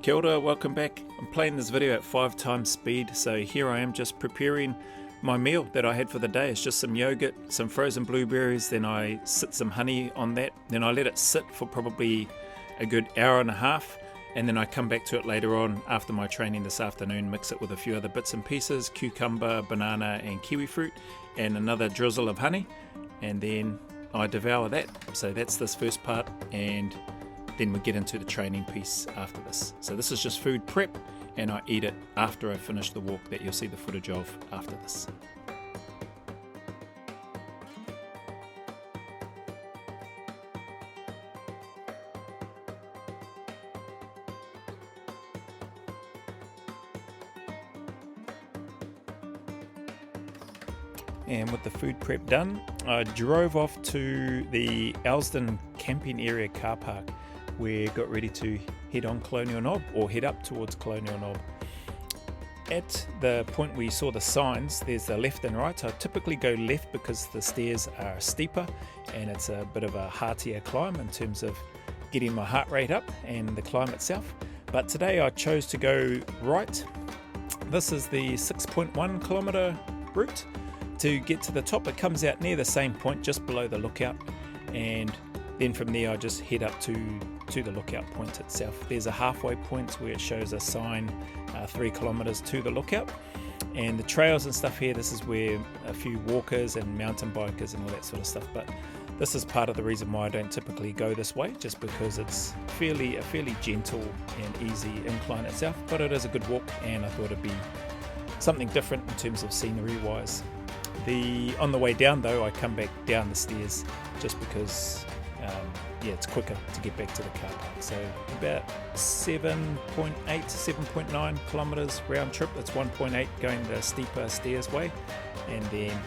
Kia ora, welcome back. I'm playing this video at 5 times speed, so here I am just preparing my meal that I had for the day. It's just some yogurt, some frozen blueberries, then I sit some honey on that, then I let it sit for probably a good hour and a half, and then I come back to it later on after my training this afternoon, mix it with a few other bits and pieces, cucumber, banana and kiwi fruit, and another drizzle of honey, and then I devour that. So that's this first part, and then we get into the training piece after this. So this is just food prep, and I eat it after I finish the walk that you'll see the footage of after this. And with the food prep done, I drove off to the Elsden camping area car park, where I got ready to head on Colonial Knob, or head up towards Colonial Knob. At the point where you saw the signs, there's the left and right. I typically go left because the stairs are steeper and it's a bit of a heartier climb in terms of getting my heart rate up and the climb itself. But today I chose to go right. This is the 6.1 kilometer route. To get to the top, it comes out near the same point, just below the lookout, and then from there I just head up to the lookout point itself. There's a halfway point where it shows a sign 3 kilometers to the lookout, and the trails and stuff here, this is where a few walkers and mountain bikers and all that sort of stuff, but this is part of the reason why I don't typically go this way, just because it's a fairly gentle and easy incline itself, but it is a good walk, and I thought it'd be something different in terms of scenery wise. On the way down though, I come back down the stairs just because it's quicker to get back to the car park. So about 7.8 to 7.9 kilometers round trip. It's 1.8 going the steeper stairs way, and then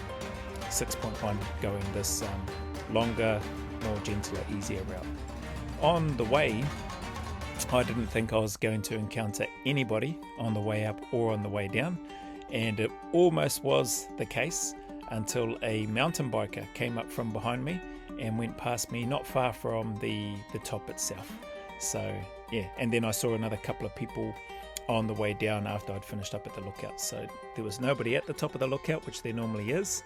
6.1 going this longer, more gentler, easier route. On the way, I didn't think I was going to encounter anybody on the way up or on the way down, and it almost was the case until a mountain biker came up from behind me and went past me not far from the top itself. So yeah, and then I saw another couple of people on the way down after I'd finished up at the lookout. So there was nobody at the top of the lookout, which there normally is.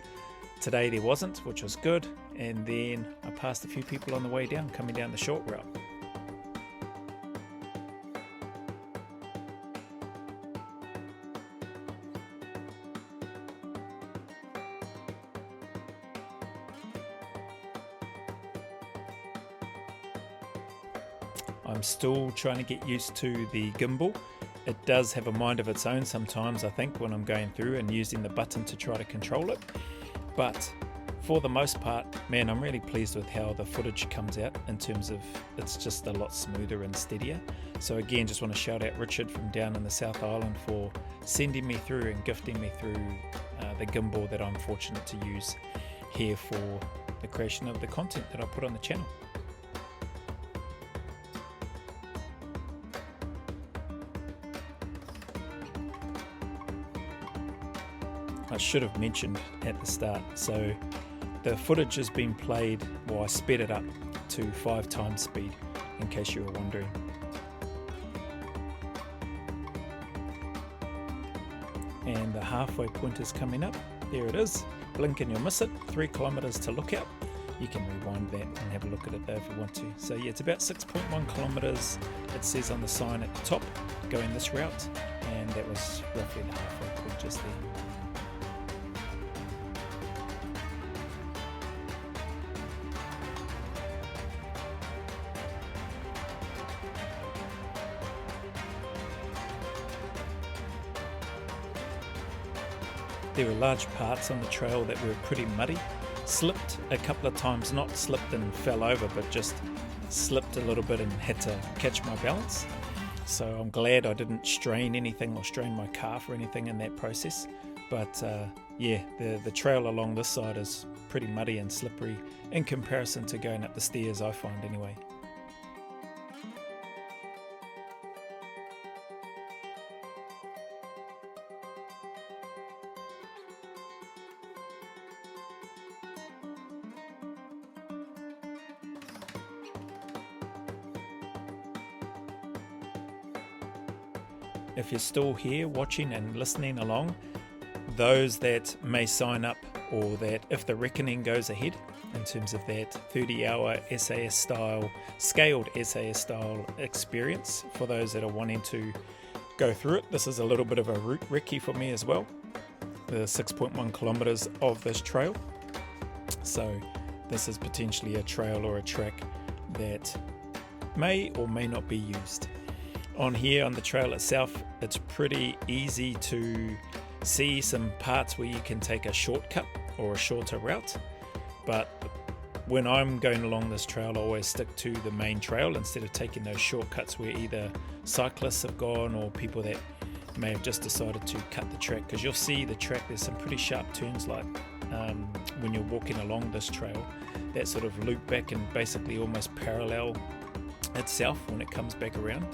Today there wasn't, which was good. And then I passed a few people on the way down, coming down the short route. I'm still trying to get used to the gimbal. It does have a mind of its own sometimes, I think, when I'm going through and using the button to try to control it. But for the most part, man, I'm really pleased with how the footage comes out in terms of it's just a lot smoother and steadier. So again, just want to shout out Richard from down in the South Island for sending me through and gifting me through the gimbal that I'm fortunate to use here for the creation of the content that I put on the channel. I should have mentioned at the start, so the footage has been played, well, I sped it up to 5 times speed, in case you were wondering. And the halfway point is coming up. There it is. Blink and you'll miss it. 3 kilometers to lookout. You can rewind that and have a look at it though if you want to. So yeah, it's about 6.1 kilometers. It says on the sign at the top, going this route, and that was roughly the halfway point just there. There were large parts on the trail that were pretty muddy. Slipped a couple of times, not slipped and fell over, but just slipped a little bit and had to catch my balance. So I'm glad I didn't strain anything or strain my calf or anything in that process. But yeah, the trail along this side is pretty muddy and slippery in comparison to going up the stairs, I find anyway. if you're still here watching and listening along, those that may sign up, or that if the Reckoning goes ahead in terms of that 30-hour SAS style, scaled SAS style experience, for those that are wanting to go through it, this is a little bit of a route recce for me as well, the 6.1 kilometers of this trail. So this is potentially a trail or a track that may or may not be used. On here on the trail itself, it's pretty easy to see some parts where you can take a shortcut or a shorter route, but when I'm going along this trail, I always stick to the main trail instead of taking those shortcuts where either cyclists have gone or people that may have just decided to cut the track, because you'll see the track, there's some pretty sharp turns, like when you're walking along this trail, that sort of loop back and basically almost parallel itself when it comes back around.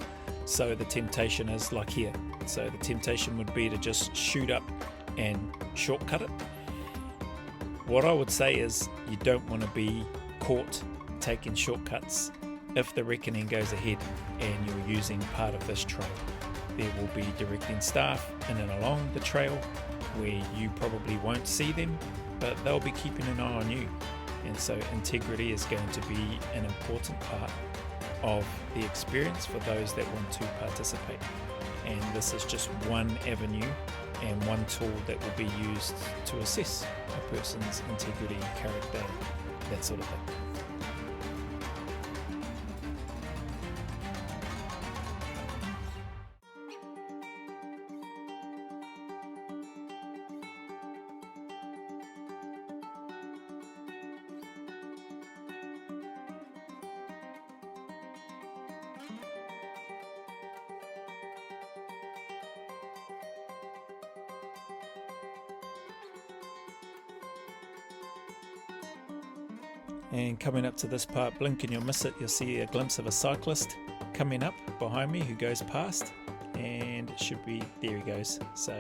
So the temptation is like here, so the temptation would be to just shoot up and shortcut it. What I would say is you don't want to be caught taking shortcuts if the Reckoning goes ahead and you're using part of this trail. There will be directing staff in and along the trail where you probably won't see them, but they'll be keeping an eye on you. And so integrity is going to be an important part of the experience for those that want to participate. And this is just one avenue and one tool that will be used to assess a person's integrity, character, that sort of thing. And coming up to this part, blink and you'll miss it, you'll see a glimpse of a cyclist coming up behind me who goes past, and it should be, there he goes. So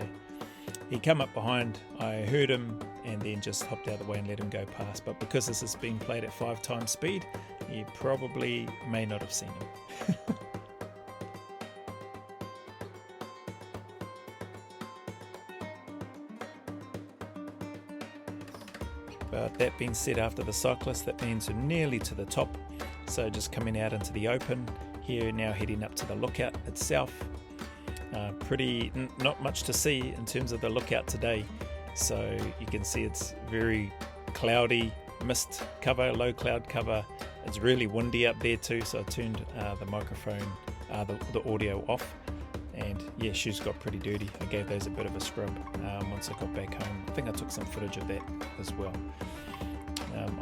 he come up behind, I heard him and then just hopped out of the way and let him go past. But because this has been played at 5 times speed, you probably may not have seen him. But that being said, after the cyclist, that means we're nearly to the top. So just coming out into the open here, now heading up to the lookout itself. Not much to see in terms of the lookout today. So you can see it's very cloudy, mist cover, low cloud cover. It's really windy up there too. So I turned the microphone, the audio off. And yeah, shoes got pretty dirty. I gave those a bit of a scrub once I got back home. I think I took some footage of that as well.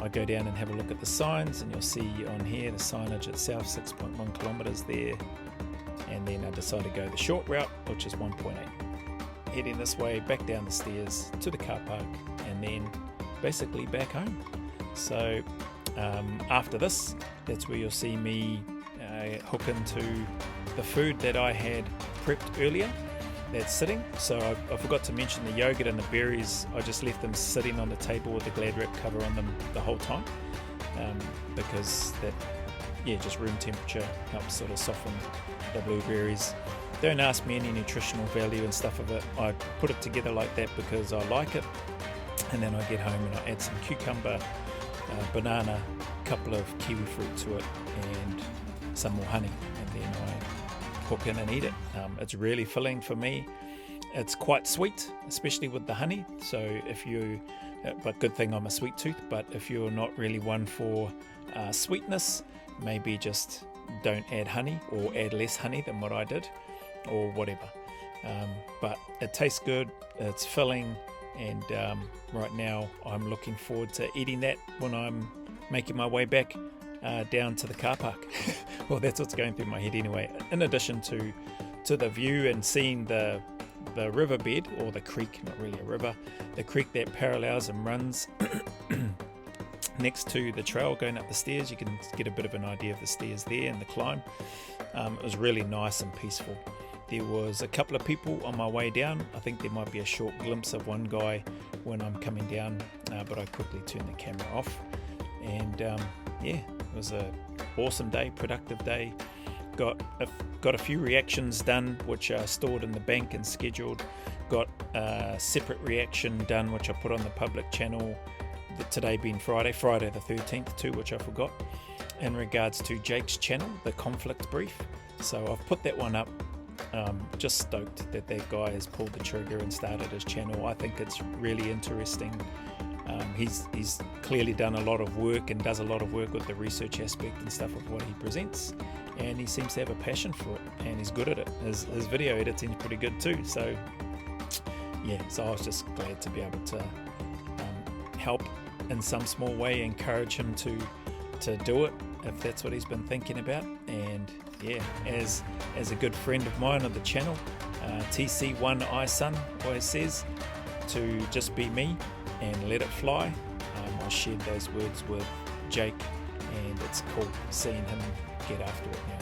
I go down and have a look at the signs, and you'll see on here the signage itself, 6.1 kilometers there. And then I decided to go the short route, which is 1.8. Heading this way, back down the stairs to the car park, and then basically back home. So after this, that's where you'll see me hook into the food that I had prepped earlier that's sitting. So I forgot to mention the yogurt and the berries. I just left them sitting on the table with the Glad wrap cover on them the whole time, because that, just room temperature helps sort of soften the blueberries. Don't ask me any nutritional value and stuff of it. I put it together like that because I like it, and then I get home and I add some cucumber, banana, a couple of kiwi fruit to it, and some more honey, and then I hook in and eat it. It's really filling for me. It's quite sweet, especially with the honey. So if you, but good thing I'm a sweet tooth, but if you're not really one for sweetness, maybe just don't add honey, or add less honey than what I did, or whatever. But it tastes good, it's filling, and right now I'm looking forward to eating that when I'm making my way back down to the car park. Well, that's what's going through my head anyway, in addition to the view and seeing the riverbed, or the creek, not really a river, the creek that parallels and runs next to the trail going up the stairs. You can get a bit of an idea of the stairs there and the climb. It was really nice and peaceful. There was a couple of people on my way down. I think there might be a short glimpse of one guy when I'm coming down, but I quickly turned the camera off. And it was an awesome day, productive day. got a few reactions done which are stored in the bank and scheduled. Got a separate reaction done which I put on the public channel, today being Friday the 13th too, which I forgot, in regards to Jake's channel, the conflict brief. So I've put that one up. Just stoked that guy has pulled the trigger and started his channel. I think it's really interesting. He's clearly done a lot of work and does a lot of work with the research aspect and stuff of what he presents, and he seems to have a passion for it, and he's good at it. His video editing is pretty good too. So yeah, so I was just glad to be able to help in some small way, encourage him to do it if that's what he's been thinking about. And yeah, as a good friend of mine on the channel, TC1iSun always says, to just be me and let it fly. I shared those words with Jake, and it's cool seeing him get after it now.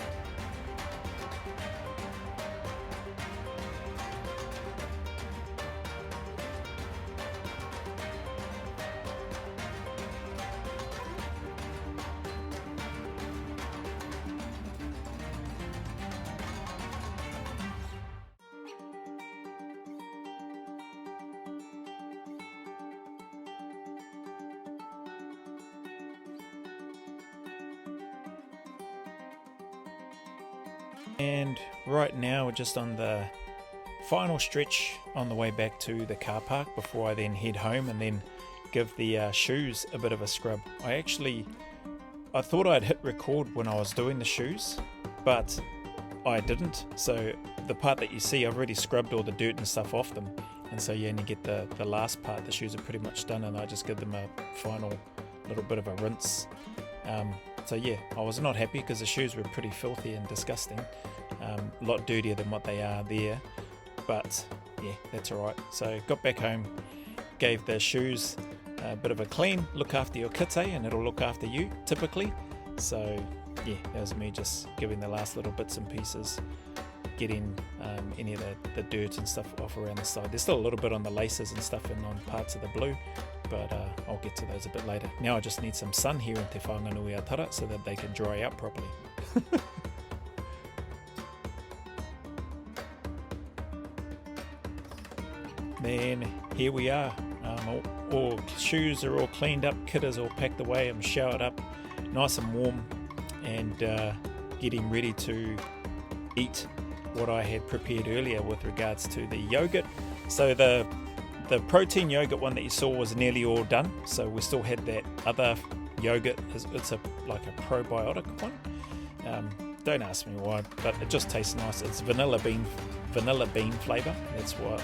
And right now we're just on the final stretch on the way back to the car park before I then head home and then give the shoes a bit of a scrub. I thought I'd hit record when I was doing the shoes, but I didn't. So the part that you see, I've already scrubbed all the dirt and stuff off them, and so you only get the last part. The shoes are pretty much done, and I just give them a final little bit of a rinse. So yeah, I was not happy because the shoes were pretty filthy and disgusting, a lot dirtier than what they are there, but yeah, that's alright. So got back home, gave the shoes a bit of a clean. Look after your kite and it'll look after you, typically. So yeah, that was me just giving the last little bits and pieces, getting any of the dirt and stuff off around the side. There's still a little bit on the laces and stuff and on parts of the blue, but I'll get to those a bit later. Now I just need some sun here in Te Whanganui-a-Tara so that they can dry out properly. Then here we are. All shoes are all cleaned up, kit is all packed away, I'm showered up, nice and warm, and getting ready to eat what I had prepared earlier with regards to the yogurt. So the protein yogurt one that you saw was nearly all done, so we still had that other yogurt. It's like a probiotic one. Don't ask me why, but it just tastes nice. It's vanilla bean flavour. That's what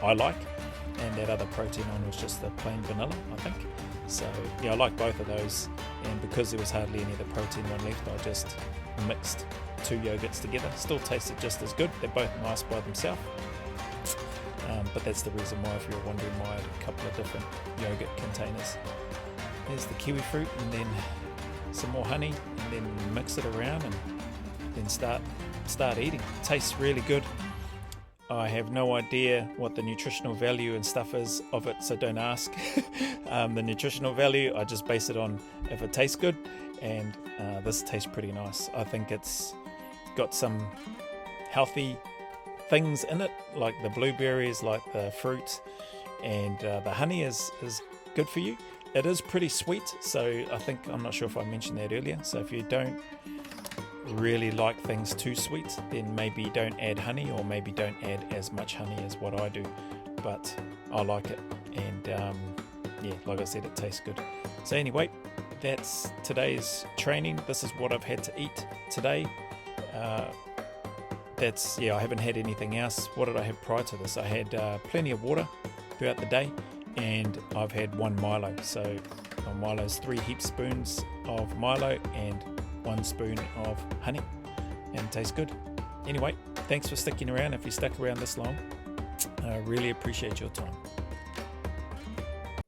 I like, and that other protein one was just the plain vanilla, I think. So yeah, I like both of those, and because there was hardly any of the protein one left, I just mixed two yogurts together. Still tasted just as good. They're both nice by themselves. But that's the reason why, if you're wondering why I had a couple of different yogurt containers. There's the kiwi fruit, and then some more honey, and then mix it around and then start eating. It tastes really good. I have no idea what the nutritional value and stuff is of it, so don't ask. The nutritional value, I just base it on if it tastes good, and this tastes pretty nice. I think it's got some healthy things in it, like the blueberries, like the fruit, and the honey is good for you. It is pretty sweet, so I'm not sure if I mentioned that earlier. So if you don't really like things too sweet, then maybe don't add honey, or maybe don't add as much honey as what I do, but I like it, and yeah, like I said, it tastes good. So anyway, that's today's training. This is what I've had to eat today. I haven't had anything else. What did I have prior to this? I had plenty of water throughout the day, and I've had one Milo. So Milo's 3 heap spoons of Milo and 1 spoon of honey, and it tastes good. Anyway, thanks for sticking around. If you stuck around this long, I really appreciate your time.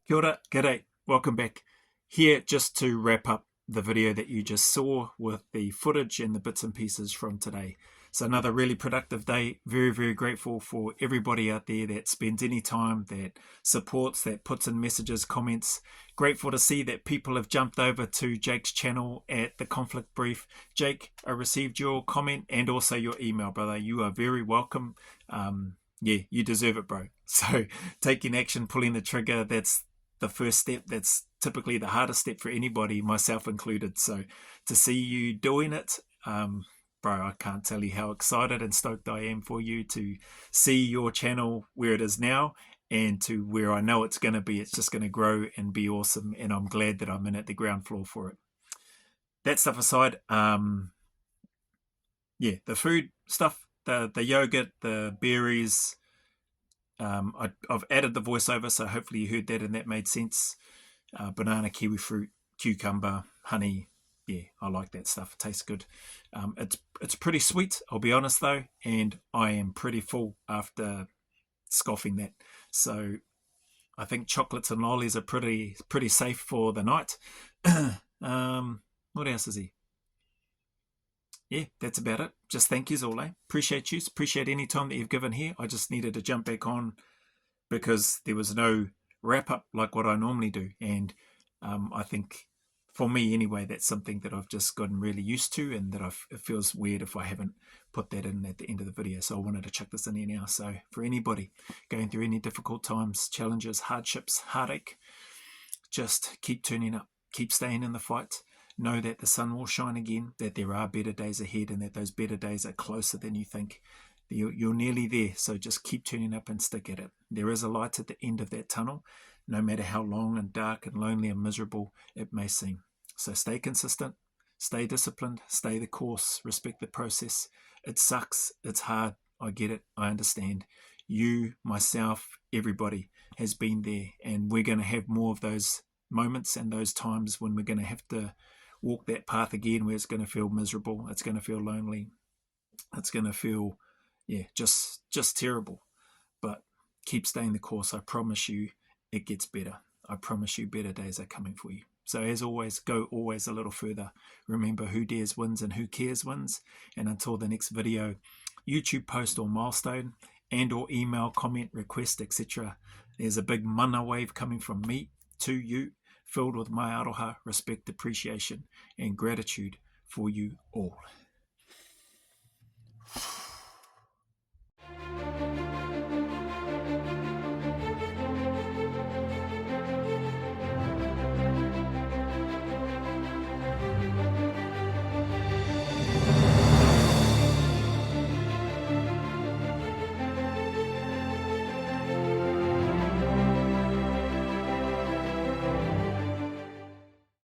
Kia ora, g'day, welcome back. Here just to wrap up the video that you just saw with the footage and the bits and pieces from today. So another really productive day. Very, very grateful for everybody out there that spends any time, that supports, that puts in messages, comments. Grateful to see that people have jumped over to Jake's channel at the Conflict Brief. Jake, I received your comment and also your email, brother. You are very welcome. Yeah, you deserve it, bro. So taking action, pulling the trigger, that's the first step. That's typically the hardest step for anybody, myself included. So to see you doing it, bro, I can't tell you how excited and stoked I am for you to see your channel where it is now and to where I know it's going to be. It's just going to grow and be awesome, and I'm glad that I'm in at the ground floor for it. That stuff aside, yeah, the food stuff, the yogurt, the berries, I've added the voiceover, so hopefully you heard that and that made sense. Banana, kiwi fruit, cucumber, honey. Yeah, I like that stuff. It tastes good. It's pretty sweet, I'll be honest though, and I am pretty full after scoffing that. So I think chocolates and lollies are pretty safe for the night. What else is he? Yeah, that's about it. Just thank yous all, eh? Appreciate yous. Appreciate any time that you've given here. I just needed to jump back on because there was no wrap up like what I normally do. And I think for me anyway, that's something that I've just gotten really used to, and that it feels weird if I haven't put that in at the end of the video. So I wanted to chuck this in here now. So for anybody going through any difficult times, challenges, hardships, heartache, just keep turning up, keep staying in the fight. Know that the sun will shine again, that there are better days ahead, and that those better days are closer than you think. You're nearly there, so just keep turning up and stick at it. There is a light at the end of that tunnel, no matter how long and dark and lonely and miserable it may seem. So stay consistent, stay disciplined, stay the course, respect the process. It sucks, it's hard, I get it, I understand. You, myself, everybody has been there, and we're going to have more of those moments and those times when we're going to have to walk that path again, where it's going to feel miserable, it's going to feel lonely, it's going to feel, yeah, just terrible. But keep staying the course. I promise you it gets better. I promise you better days are coming for you. So as always, go always a little further. Remember, who dares wins and who cares wins. And until the next video, YouTube post or milestone, and or email, comment, request, etc. There's a big mana wave coming from me to you, filled with my aroha, respect, appreciation, and gratitude for you all.